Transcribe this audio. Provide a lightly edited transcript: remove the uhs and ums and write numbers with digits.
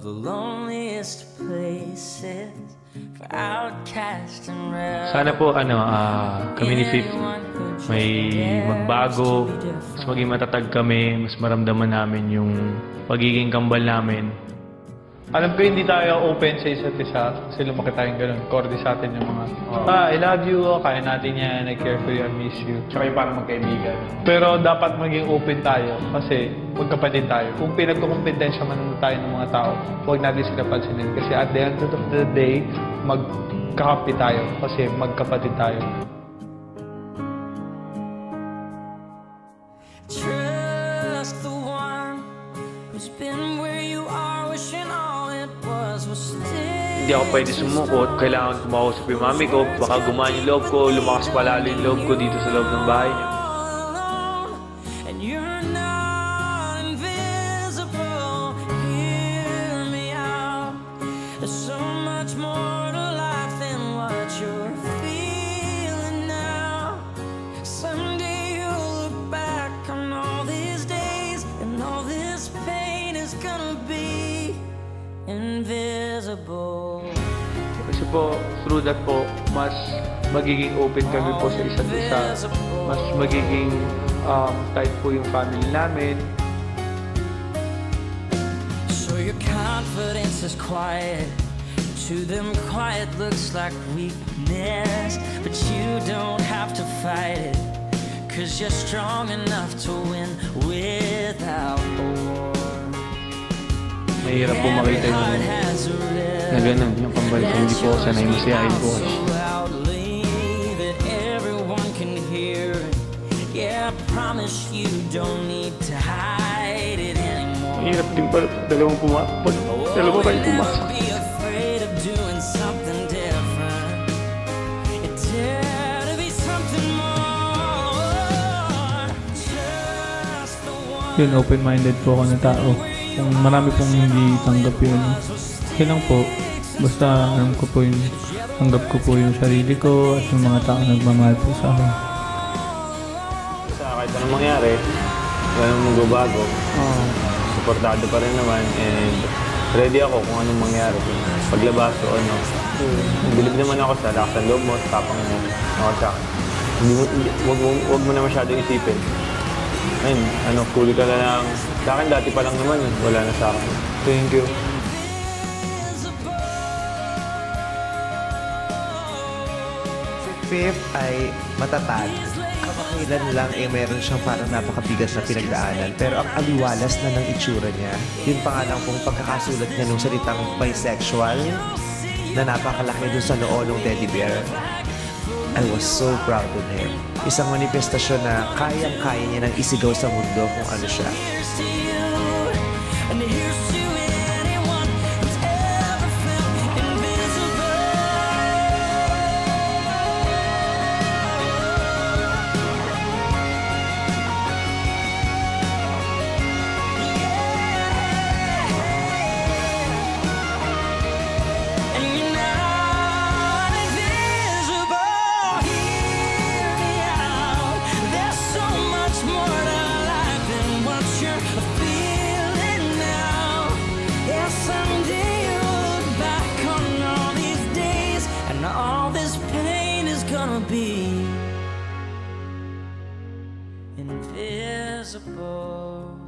the loneliest places for outcast and rebels. Sana po kami ni Fifth may magbago, mas maging matatag kami, mas maramdaman namin yung pagiging kambal namin. Alam ko hindi tayo open sa isa't isa kasi lumaki tayong ganun. Cordy sa atin yung mga, I love you, kaya natin yan, I care for you, I miss you. Tsaka yung parang magkaibigan. Pero dapat maging open tayo kasi magkapatid tayo. Kung pinagkukumpetensya man tayo ng mga tao, huwag natin sila pansinin. Kasi at the end of the day, magkakampi tayo kasi magkapatid tayo. Trust the one who's been where you are, wishing all it was still. Hindi ako pwede sumukot. Kailangan ko makausap yung mami ko. Baka gumaan yung loob ko. Lumakas palalo yung loob ko dito sa loob ng bahay niya. And you're not invisible. Hear me out. There's so much more to life than what you're feeling now. Someday you'll look back on all these days, and all this pain is gonna be invisible. Kasi po, through that po, mas magiging open kami po sa isa't isa. Mas magiging tight po yung family namin. So your confidence is quiet. To them quiet looks like weakness, but you don't have to fight it, 'cause you're strong enough to win without a war. Mahirap po makita yung na ganun, yung kambal ko. Hindi po ako sanay masiyahin po. Yeah, I promise you don't need to hide it anymore. Mahirap din pala dalawang pumasok. Dalawa kayo pumasok. Be afraid of doing something different. You dare to be something more. Just the one. Yun, open-minded po ako na tao. Kung marami pong hindi tanggap yun, okay lang po. Basta alam ko po yung, tanggap ko po yung sarili ko at yung mga tao nagmamahal po sa akin. Kahit anong mangyari, wala nang magbabago. Suportado pa rin naman and ready ako kung anong mangyari. Paglabas o ano. Bilib naman ako sa lakas ng loob mo, sa tapang mo. Ako sa akin. Huwag mo na masyadong isipin. Ayun, cool ka na lang. Sa akin dati pa lang naman, wala na sa akin. Thank you. Si Fifth ay matatag. Kamakailan lang meron siyang parang napakabigat na pinagdaanan. Pero ang aliwalas na ng itsura niya, yun pa nga lang pong pagkakasulat niya nung salitang bisexual na napakalaki dun sa noo ng teddy bear. I was so proud of him. Isang manifestasyon na kayang-kaya niya nang isigaw sa mundo kung ano siya. All this pain is gonna be invisible.